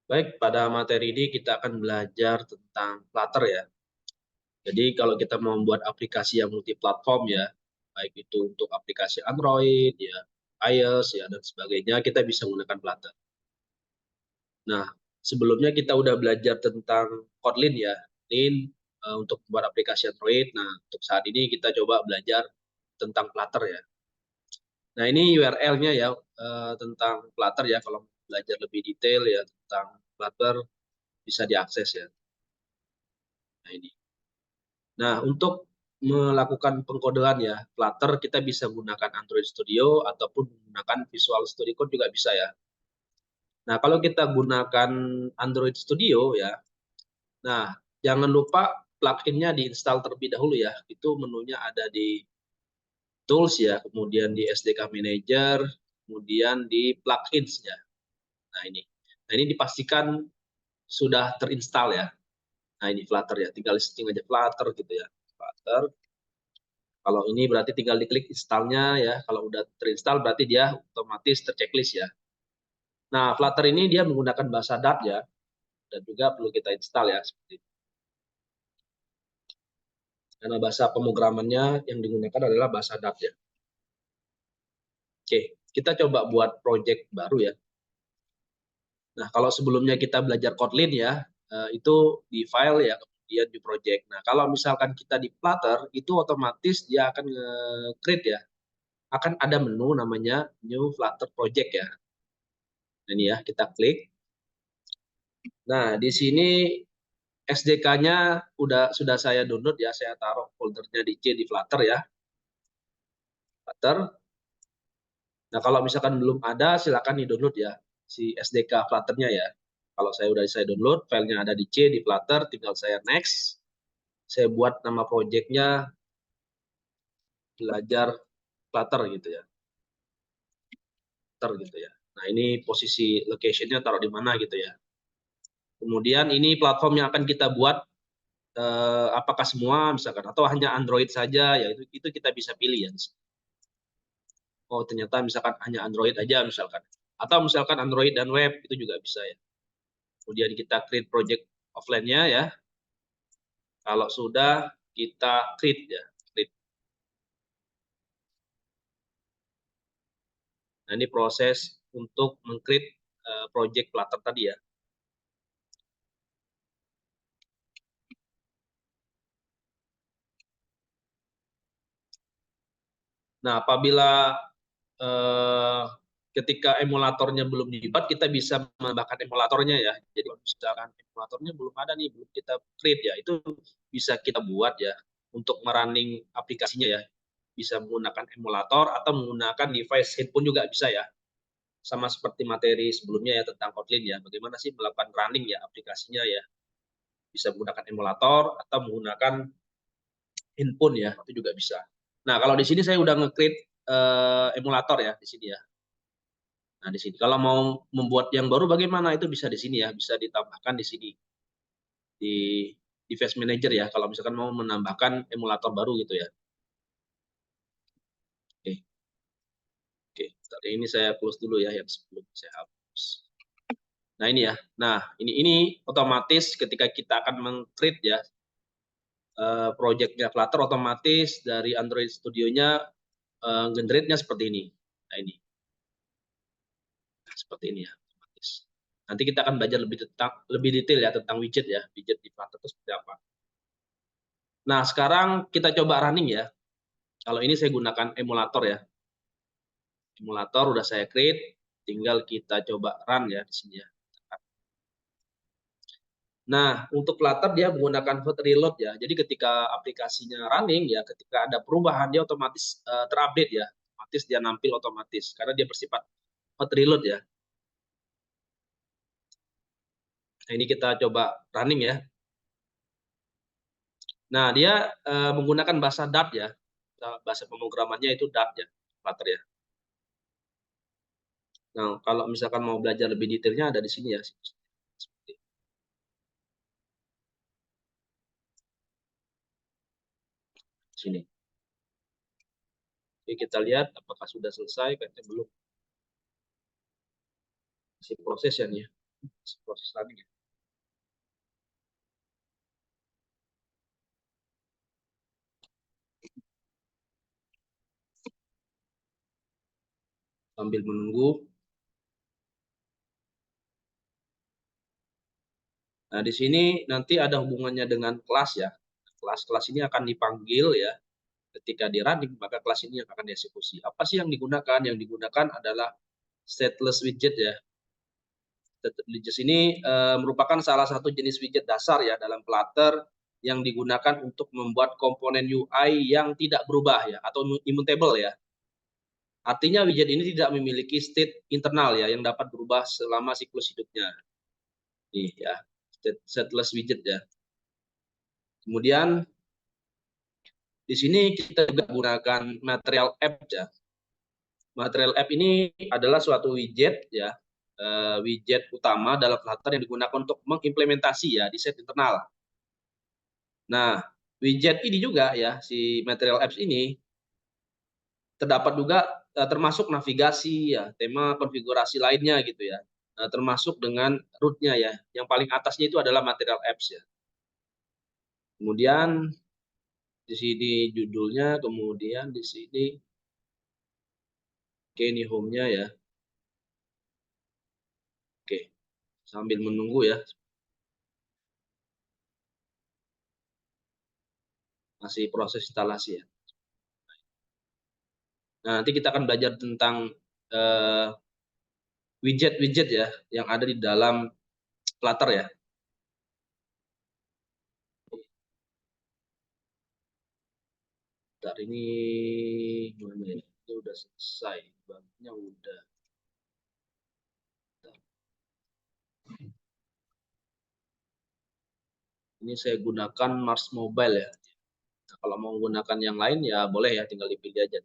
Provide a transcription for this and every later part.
Baik, pada materi ini kita akan belajar tentang Flutter ya. Jadi kalau kita mau membuat aplikasi yang multi platform ya, baik itu untuk aplikasi Android ya, iOS ya dan sebagainya, kita bisa menggunakan Flutter. Nah, sebelumnya kita udah belajar tentang Kotlin ya. Kotlin untuk membuat aplikasi Android. Nah, untuk saat ini kita coba belajar tentang Flutter ya. Nah, ini URL-nya ya tentang Flutter ya. Kalau belajar lebih detail ya tentang Flutter bisa diakses ya. Nah, ini. Nah, untuk melakukan pengkodean ya, Flutter kita bisa menggunakan Android Studio ataupun menggunakan Visual Studio Code juga bisa ya. Nah, kalau kita gunakan Android Studio ya, nah jangan lupa plugin-nya diinstal terlebih dahulu ya. Itu menunya ada di Tools ya, kemudian di SDK Manager, kemudian di Plugins ya. Nah ini. Nah ini dipastikan sudah terinstall ya. Nah ini Flutter ya, tinggal listing aja Flutter gitu ya. Flutter. Kalau ini berarti tinggal diklik install-nya ya. Kalau udah terinstall berarti dia otomatis terchecklist ya. Nah, Flutter ini dia menggunakan bahasa Dart ya. Dan juga perlu kita install ya. Seperti itu. Karena bahasa pemrogramannya yang digunakan adalah bahasa Dart ya. Oke, kita coba buat project baru ya. Nah, kalau sebelumnya kita belajar Kotlin ya, itu di file ya, kemudian di project. Nah, kalau misalkan kita di Flutter, itu otomatis dia akan nge-create ya. Akan ada menu namanya New Flutter Project ya. Ini ya, kita klik. Nah, di sini SDK-nya sudah saya download ya, saya taruh foldernya di C di Flutter ya. Flutter. Nah, kalau misalkan belum ada, silakan di-download ya, si SDK Flutter-nya ya. Kalau saya download, filenya ada di C di Flutter, tinggal saya next. Saya buat nama project-nya belajar Flutter gitu ya. Flutter gitu ya. Nah, ini posisi location-nya taruh di mana gitu ya. Kemudian ini platform yang akan kita buat apakah semua misalkan atau hanya Android saja ya itu kita bisa pilih ya. Oh ternyata misalkan hanya Android aja misalkan atau misalkan Android dan web itu juga bisa ya. Kemudian kita create project offline-nya ya. Kalau sudah kita create ya. Create. Nah ini proses untuk meng-create project Flutter tadi ya. Nah apabila eh, ketika emulatornya belum dibuat, kita bisa menambahkan emulatornya ya. Jadi kalau misalkan emulatornya belum ada nih, belum kita create ya, itu bisa kita buat ya untuk merunning aplikasinya ya. Bisa menggunakan emulator atau menggunakan device handphone juga bisa ya. Sama seperti materi sebelumnya ya tentang Kotlin ya. Bagaimana sih melakukan running ya aplikasinya ya. Bisa menggunakan emulator atau menggunakan handphone ya, itu juga bisa. Nah, kalau di sini saya udah nge-create emulator ya di sini ya. Nah, di sini kalau mau membuat yang baru bagaimana itu bisa di sini ya, bisa ditambahkan di sini di device manager ya. Kalau misalkan mau menambahkan emulator baru gitu ya. Oke, oke. Tadi ini saya close dulu ya yang sebelum saya hapus. Nah, ini ya. Nah, ini otomatis ketika kita akan meng-create ya project-nya Flutter otomatis dari Android Studio-nya generate-nya seperti ini. Nah, ini. Nah, seperti ini ya. Otomatis. Nanti kita akan belajar lebih detail ya tentang widget ya, widget di Flutter itu seperti apa. Nah, sekarang kita coba running ya. Kalau ini saya gunakan emulator ya. Emulator udah saya create, tinggal kita coba run ya di sini ya. Nah, untuk Flutter dia menggunakan hot reload ya. Jadi ketika aplikasinya running ya, ketika ada perubahan dia otomatis terupdate ya. Otomatis dia nampil otomatis karena dia bersifat hot reload ya. Nah, ini kita coba running ya. Nah, dia menggunakan bahasa Dart ya. Bahasa pemrogramannya itu Dart ya, Flutter ya. Nah, kalau misalkan mau belajar lebih detailnya ada di sini ya. Sini. Oke, kita lihat apakah sudah selesai, kayaknya belum. Masih proses ya nih. proses running ya. Sambil menunggu. Nah, di sini nanti ada hubungannya dengan kelas ya. Kelas-kelas ini akan dipanggil ya. Ketika di running, maka kelas ini yang akan dieksekusi. Apa sih yang digunakan? Yang digunakan adalah stateless widget ya. Stateless widget ini merupakan salah satu jenis widget dasar ya dalam Flutter yang digunakan untuk membuat komponen UI yang tidak berubah ya, atau immutable ya. Artinya widget ini tidak memiliki state internal ya yang dapat berubah selama siklus hidupnya. Nih ya, stateless widget ya. Kemudian di sini kita juga gunakan material app ya. Material app ini adalah suatu widget ya, widget utama dalam Flutter yang digunakan untuk mengimplementasi ya di set internal. Nah, widget ini juga ya, si material apps ini terdapat juga termasuk navigasi ya, tema konfigurasi lainnya gitu ya. Termasuk dengan root-nya ya. Yang paling atasnya itu adalah material apps ya. Kemudian di sini judulnya, kemudian di sini ini home-nya ya. Oke, sambil menunggu ya. Masih proses instalasi ya. Nah, nanti kita akan belajar tentang widget-widget ya yang ada di dalam Flutter ya. Bentar, ini gimana ya? Ini udah selesai, babnya udah. Ini saya gunakan Mars Mobile ya. Nah, kalau mau menggunakan yang lain ya boleh ya, tinggal dipilih aja.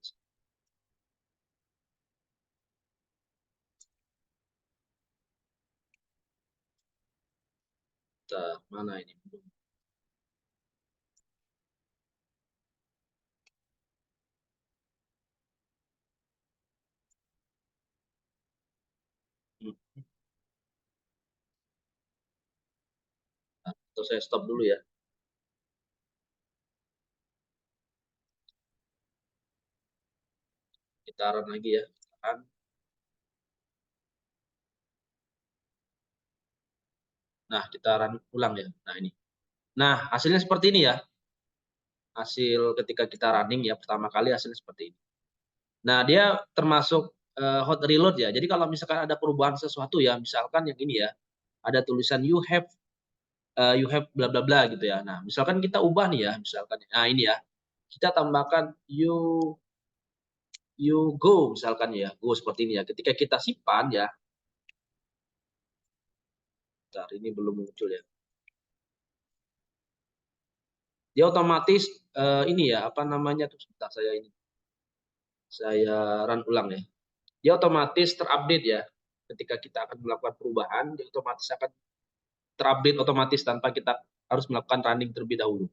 Bentar, mana ini? Hmm. Nah, atau saya stop dulu ya. Kita run lagi ya. Run. Nah, kita run ulang ya. Nah, ini. Nah, hasilnya seperti ini ya. Hasil ketika kita running ya, pertama kali hasilnya seperti ini. Nah, dia termasuk hot reload ya. Jadi kalau misalkan ada perubahan sesuatu ya, misalkan yang ini ya, ada tulisan you have bla bla bla gitu ya. Nah, misalkan kita ubah nih ya, misalkan nah ini ya. Kita tambahkan you go misalkan ya. Go seperti ini ya. Ketika kita simpan ya. Bentar, ini belum muncul ya. Dia otomatis ini ya, apa namanya tuh, sebentar saya ini. Saya run ulang ya. Dia otomatis terupdate ya. Ketika kita akan melakukan perubahan, dia otomatis akan terupdate otomatis tanpa kita harus melakukan running terlebih dahulu.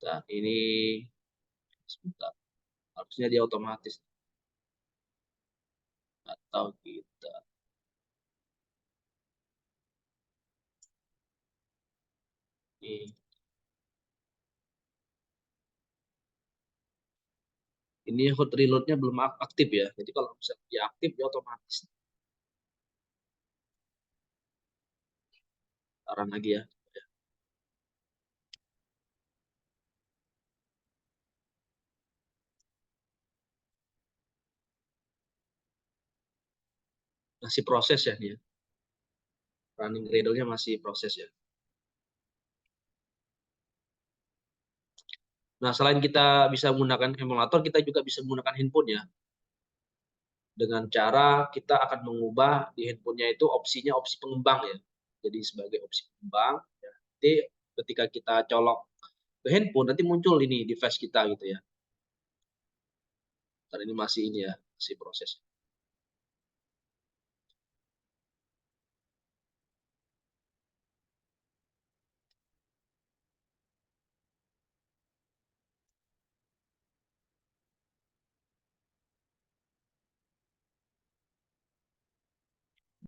Nah, ini sebentar. Harusnya dia otomatis atau kita ini hot reload-nya belum aktif ya. Jadi kalau misalnya dia aktif dia otomatis. Saran lagi ya. Masih proses ya dia. Running Gradle-nya masih proses ya. Nah, selain kita bisa menggunakan emulator, kita juga bisa menggunakan handphone ya. Dengan cara kita akan mengubah di handphonenya itu opsinya opsi pengembang ya. Jadi sebagai opsi pengembang, ya. Nanti ketika kita colok ke handphone, nanti muncul ini device kita gitu ya. Karena ini masih ini ya, masih proses.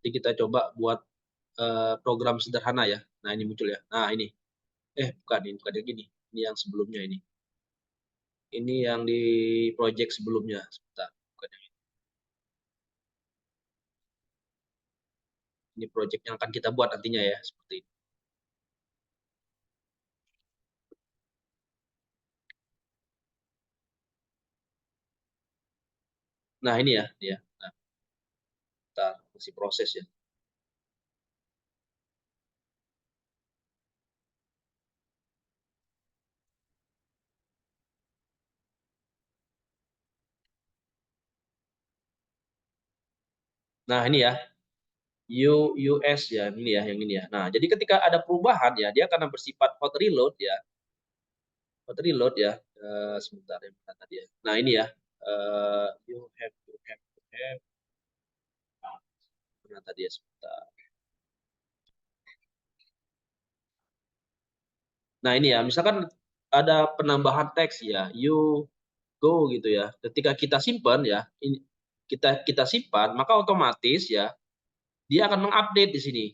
Jadi kita coba buat program sederhana ya. Nah ini muncul ya. Nah ini, bukan yang gini. Ini yang sebelumnya ini. Ini yang di project sebelumnya. Sebentar, bukan yang ini. Ini project yang akan kita buat nantinya ya, seperti ini. Nah ini ya, dia. Nah, kita masih proses ya. Nah ini ya, US ya, ini ya, yang ini ya. Nah jadi ketika ada perubahan ya, dia karena bersifat hot reload ya, sebentar ya, mana tadi ya. Nah ini ya, you have, mana tadi ya, sebentar. Nah ini ya, misalkan ada penambahan teks ya, you go gitu ya. Ketika kita simpan ya, ini kita kita simpan, maka otomatis ya dia akan mengupdate di sini.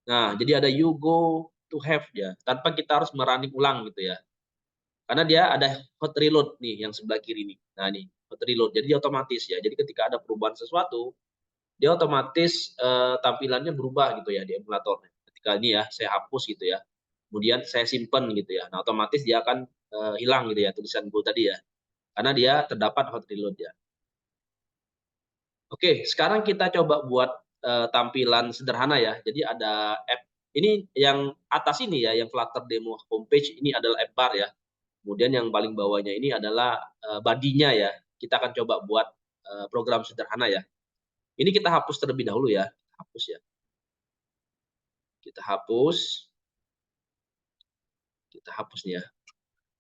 Nah, jadi ada you go to have ya, tanpa kita harus merunning ulang gitu ya. Karena dia ada hot reload nih yang sebelah kiri nih. Nah, ini hot reload. Jadi dia otomatis ya. Jadi ketika ada perubahan sesuatu, dia otomatis tampilannya berubah gitu ya di emulatornya. Ketika ini ya saya hapus gitu ya. Kemudian saya simpan gitu ya. Nah, otomatis dia akan hilang gitu ya tulisan go tadi ya. Karena dia terdapat hot reload ya. Oke, sekarang kita coba buat tampilan sederhana ya. Jadi ada app ini yang atas ini ya, yang Flutter demo homepage ini adalah app bar ya. Kemudian yang paling bawahnya ini adalah body-nya ya. Kita akan coba buat program sederhana ya. Ini kita hapus terlebih dahulu ya. Hapus ya. Kita hapus, kita hapus nih ya.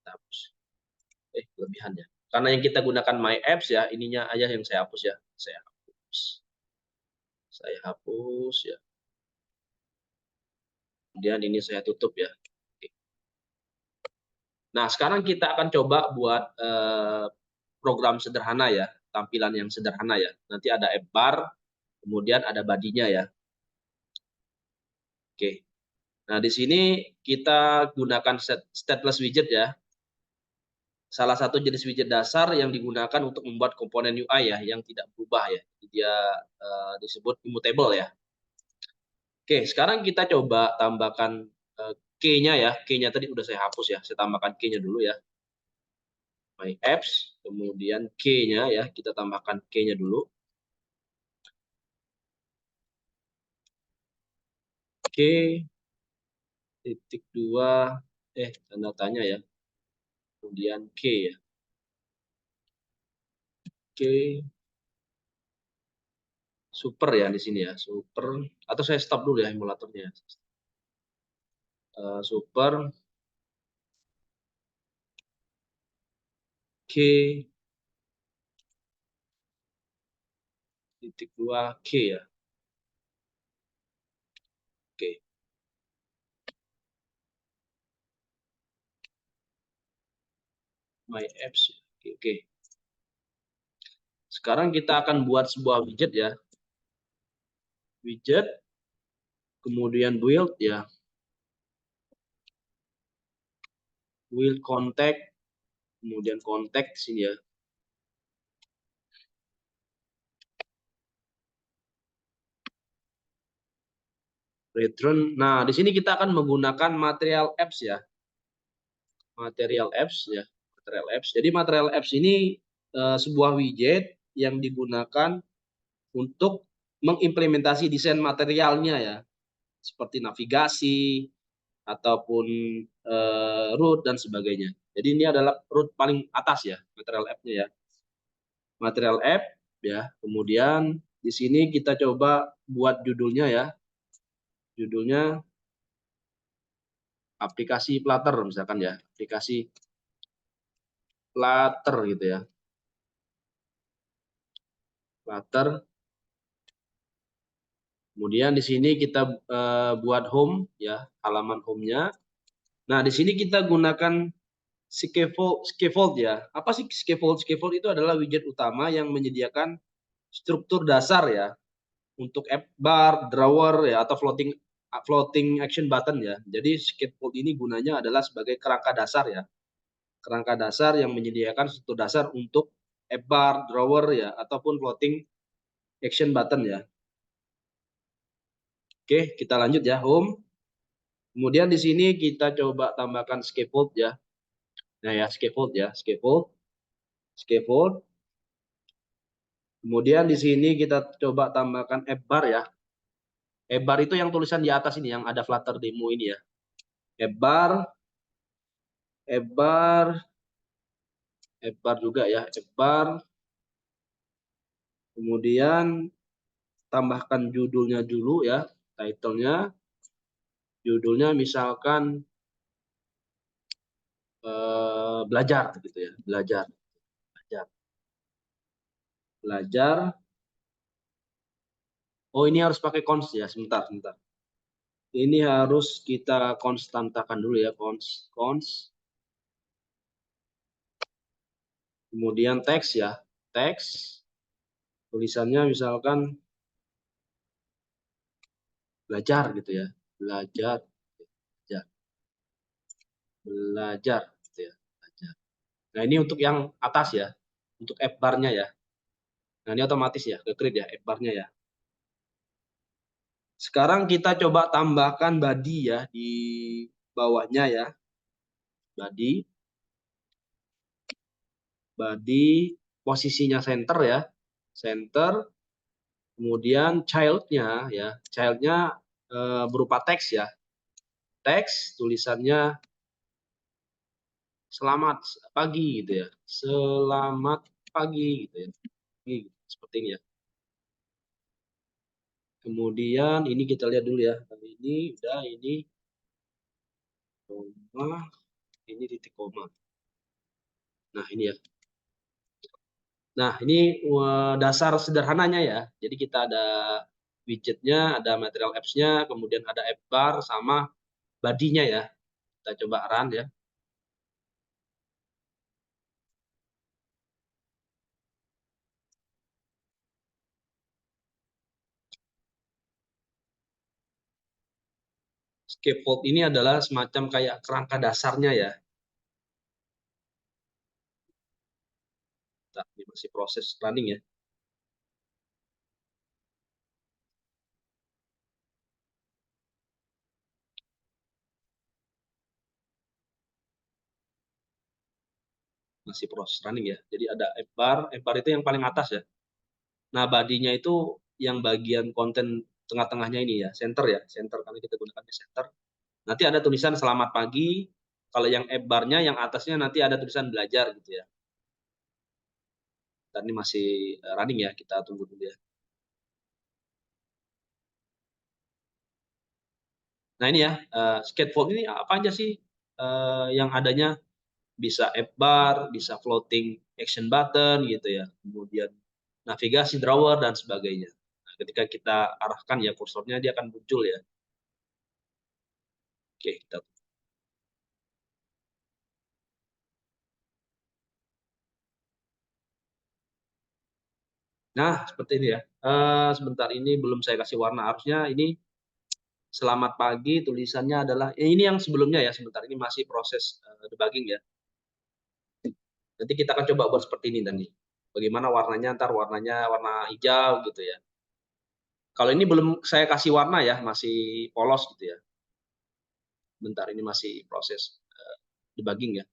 Kita hapus. Kelebihannya. Karena yang kita gunakan My Apps ya, ininya aja yang saya hapus ya. Saya hapus. Saya hapus ya. Kemudian ini saya tutup ya. Oke. Nah, sekarang kita akan coba buat program sederhana ya, tampilan yang sederhana ya. Nanti ada app bar, kemudian ada badinya ya. Oke. Nah, di sini kita gunakan stateless widget ya. Salah satu jenis widget dasar yang digunakan untuk membuat komponen UI ya, yang tidak berubah ya. Jadi dia disebut immutable ya. Oke, sekarang kita coba tambahkan key-nya ya. Key-nya tadi udah saya hapus ya. Saya tambahkan key-nya dulu ya. My apps, kemudian key-nya ya. Kita tambahkan key-nya dulu. Oke, titik dua, tanda tanya ya. Kemudian key ya. Oke, super ya di sini ya. Super, atau saya stop dulu ya emulatornya. Super, key, titik dua, key ya. Oke, my apps. Oke, oke. Sekarang kita akan buat sebuah widget ya. Widget, kemudian build ya. Build contact, kemudian contact sini ya. Return. Nah, di sini kita akan menggunakan material apps ya. Material apps ya. Material apps. Jadi material apps ini sebuah widget yang digunakan untuk mengimplementasi desain materialnya ya, seperti navigasi ataupun root dan sebagainya. Jadi ini adalah root paling atas ya, material app-nya ya. Material app ya. Kemudian di sini kita coba buat judulnya ya. Judulnya aplikasi Flutter misalkan ya. Aplikasi Flutter gitu ya. Flutter. Kemudian di sini kita buat home ya, halaman home-nya. Nah, di sini kita gunakan scaffold ya. Apa sih scaffold? Scaffold itu adalah widget utama yang menyediakan struktur dasar ya untuk app bar, drawer ya atau floating action button ya. Jadi scaffold ini gunanya adalah sebagai kerangka dasar ya. Kerangka dasar yang menyediakan struktur dasar untuk app bar, drawer ya ataupun floating action button ya. Oke, kita lanjut ya, home. Kemudian di sini kita coba tambahkan scaffold ya. Nah ya, scaffold ya, scaffold. Kemudian di sini kita coba tambahkan app bar ya. App bar itu yang tulisan di atas ini yang ada Flutter demo ini ya. App bar, app bar, app bar juga ya, app bar. Kemudian tambahkan judulnya dulu ya, title-nya. Judulnya misalkan belajar gitu ya, belajar, belajar, belajar. Oh ini harus pakai const ya, sebentar, sebentar. Ini harus kita konstantakan dulu ya, const. Kemudian teks ya, teks. Tulisannya misalkan belajar gitu ya, belajar, belajar, belajar gitu ya, belajar. Nah ini untuk yang atas ya, untuk app bar-nya ya. Nah ini otomatis ya, ke create ya, app bar-nya ya. Sekarang kita coba tambahkan body ya di bawahnya ya, body, posisinya center ya, center. Kemudian child-nya ya, child-nya berupa teks ya, teks tulisannya selamat pagi gitu ya, selamat pagi gitu ya, seperti ini ya. Kemudian ini kita lihat dulu ya, ini udah, ini koma, ini titik koma. Nah ini ya. Nah ini dasar sederhananya ya. Jadi kita ada widgetnya, ada material apps-nya, kemudian ada app bar sama body-nya ya. Kita coba run ya. Scaffold ini adalah semacam kayak kerangka dasarnya ya. Nah, ini masih proses running ya. Masih proses running ya. Jadi ada app bar itu yang paling atas ya. Nah, body-nya itu yang bagian konten tengah-tengahnya ini ya, center ya, center karena kita gunakan di center. Nanti ada tulisan selamat pagi. Kalau yang app bar-nya yang atasnya nanti ada tulisan belajar gitu ya. Dan ini masih running ya, kita tunggu dulu ya. Nah ini ya, scaffold ini apa aja sih yang adanya? Bisa app bar, bisa floating action button gitu ya, kemudian navigasi drawer dan sebagainya. Nah, ketika kita arahkan ya kursornya dia akan muncul ya. Oke, kita. Nah, seperti ini ya. Sebentar ini belum saya kasih warna, harusnya ini selamat pagi tulisannya adalah ini yang sebelumnya ya, sebentar ini masih proses debugging ya. Nanti kita akan coba buat seperti ini nanti. Bagaimana warnanya, ntar warnanya warna hijau gitu ya. Kalau ini belum saya kasih warna ya, masih polos gitu ya. Bentar ini masih proses debugging ya.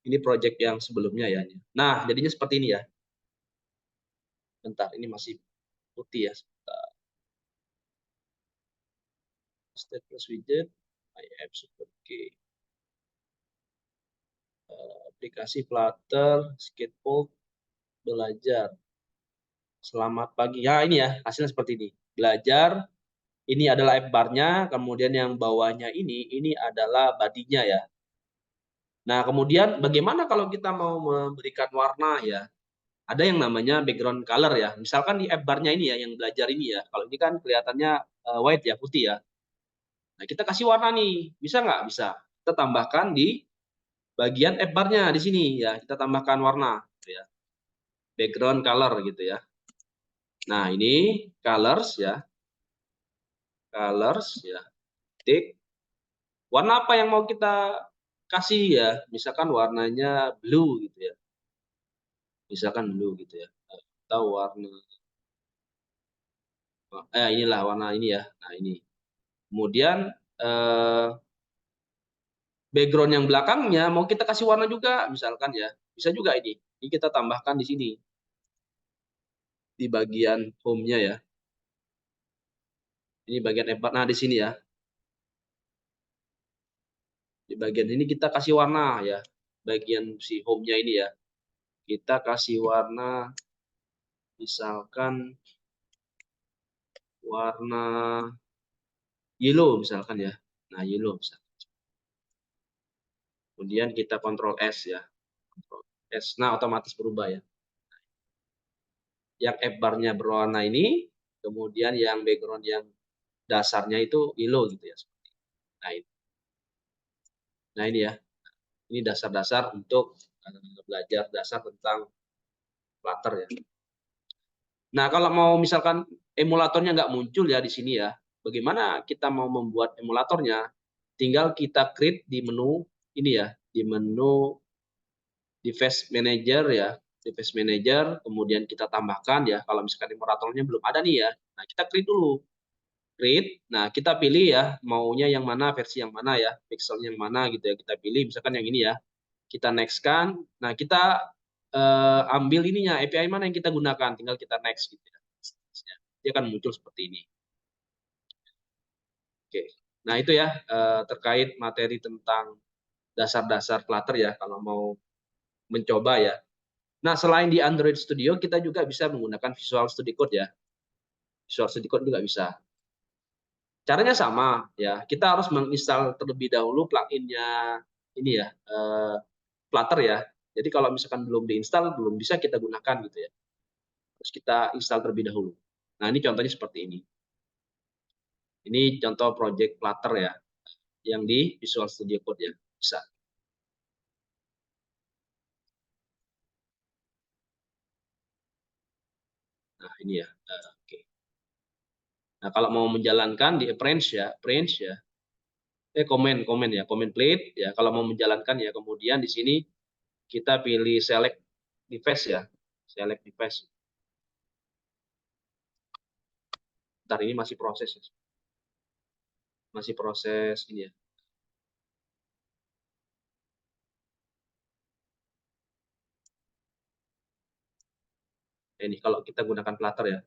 Ini project yang sebelumnya ya. Nah, jadinya seperti ini ya. Bentar, ini masih putih ya. Stateless widget, IApp super key, aplikasi Flutter, Skateboard, belajar. Selamat pagi. Ya, ini ya, hasilnya seperti ini. Belajar, ini adalah app bar-nya, kemudian yang bawahnya ini adalah body-nya ya. Nah, kemudian bagaimana kalau kita mau memberikan warna ya? Ada yang namanya background color ya. Misalkan di app bar-nya ini ya, yang belajar ini ya. Kalau ini kan kelihatannya white ya, putih ya. Nah, kita kasih warna nih. Bisa nggak? Bisa. Kita tambahkan di bagian app bar-nya di sini ya. Kita tambahkan warna gitu ya. Background color gitu ya. Nah, ini colors ya. Colors ya. Tik. Warna apa yang mau kita kasih ya? Misalkan warnanya blue gitu ya. Misalkan blue gitu ya. Atau warna inilah warna ini ya. Nah, ini. Kemudian eh, background yang belakangnya mau kita kasih warna juga, misalkan ya. Bisa juga ini. Ini kita tambahkan di sini di bagian home-nya ya. Ini bagian nah di sini ya. Di bagian ini kita kasih warna ya. Bagian si home-nya ini ya. Kita kasih warna misalkan warna yellow misalkan ya. Nah, yellow misalkan. Kemudian kita kontrol S ya. Kontrol S. Nah, otomatis berubah ya. Yang app bar-nya berwarna ini, kemudian yang background yang dasarnya itu yellow gitu ya. Nah, ini ya. Ini dasar-dasar untuk belajar dasar tentang Flutter ya. Nah, kalau mau misalkan emulatornya nggak muncul ya di sini ya, bagaimana kita mau membuat emulatornya? Tinggal kita create di menu ini ya, di menu device manager ya, device manager, kemudian kita tambahkan ya, kalau misalkan emulatornya belum ada nih ya, nah kita create dulu. Create, nah kita pilih ya, maunya yang mana, versi yang mana ya, pixel yang mana gitu ya, kita pilih, misalkan yang ini ya, kita next kan, nah kita ambil ininya, API mana yang kita gunakan, tinggal kita next gitu ya. Dia akan muncul seperti ini. Oke, nah itu ya terkait materi tentang dasar-dasar Flutter ya, kalau mau mencoba ya. Nah, selain di Android Studio, kita juga bisa menggunakan Visual Studio Code ya. Visual Studio Code juga bisa. Caranya sama ya, kita harus menginstal terlebih dahulu pluginnya ini ya, Flutter ya. Jadi kalau misalkan belum diinstal, belum bisa kita gunakan gitu ya. Terus kita install terlebih dahulu. Nah, ini contohnya seperti ini. Ini contoh project Flutter ya, yang di Visual Studio Code ya, bisa. Nah, ini ya. Oke. Nah, kalau mau menjalankan di Arrange ya, komen ya, comment plate ya. Kalau mau menjalankan ya, kemudian di sini kita pilih select device ya, select device. Ntar ini masih proses, masih proses ini ya. Ini kalau kita gunakan Flutter ya.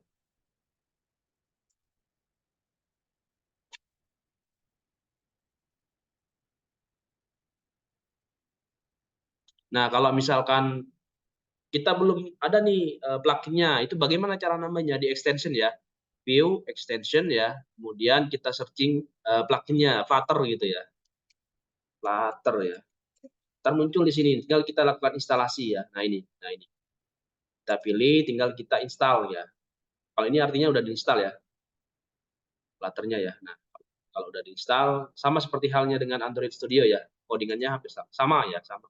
Nah, kalau misalkan kita belum ada nih pluginnya, itu bagaimana cara namanya di extension ya? View extension ya, kemudian kita searching pluginnya Flutter gitu ya, Flutter ya. Ntar muncul di sini, tinggal kita lakukan instalasi ya. Nah ini kita pilih, tinggal kita install ya. Kalau ini artinya udah diinstal ya, Flutternya ya. Nah, kalau udah diinstal, sama seperti halnya dengan Android Studio ya, codingannya hampir sama ya, sama.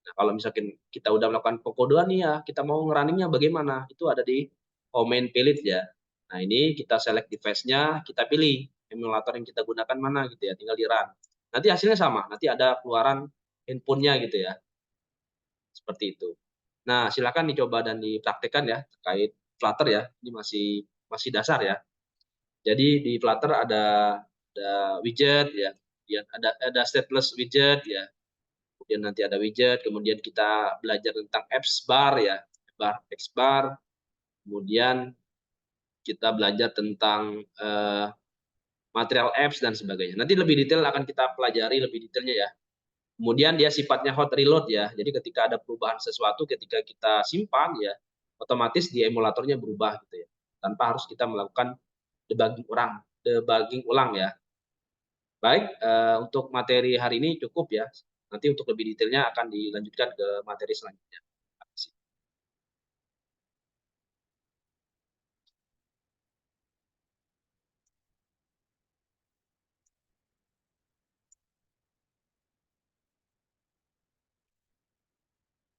Nah, kalau misalkan kita udah melakukan pengkodean nih ya, kita mau ngerunningnya bagaimana? Itu ada di command pilot ya. Nah, ini kita select device-nya, kita pilih emulator yang kita gunakan mana gitu ya, tinggal di run. Nanti hasilnya sama, nanti ada keluaran handphonenya gitu ya, seperti itu. Nah, silakan dicoba dan dipraktekkan ya terkait Flutter ya. Ini masih masih dasar ya. Jadi di Flutter ada widget ya, ada stateless widget ya, kemudian nanti ada widget, kemudian kita belajar tentang apps bar ya, apps bar, kemudian kita belajar tentang material apps dan sebagainya. Nanti lebih detail akan kita pelajari lebih detailnya ya. Kemudian dia sifatnya hot reload ya, jadi ketika ada perubahan sesuatu ketika kita simpan ya, otomatis di emulatornya berubah gitu ya, tanpa harus kita melakukan debugging ulang ya. Baik, untuk materi hari ini cukup ya. Nanti untuk lebih detailnya akan dilanjutkan ke materi selanjutnya.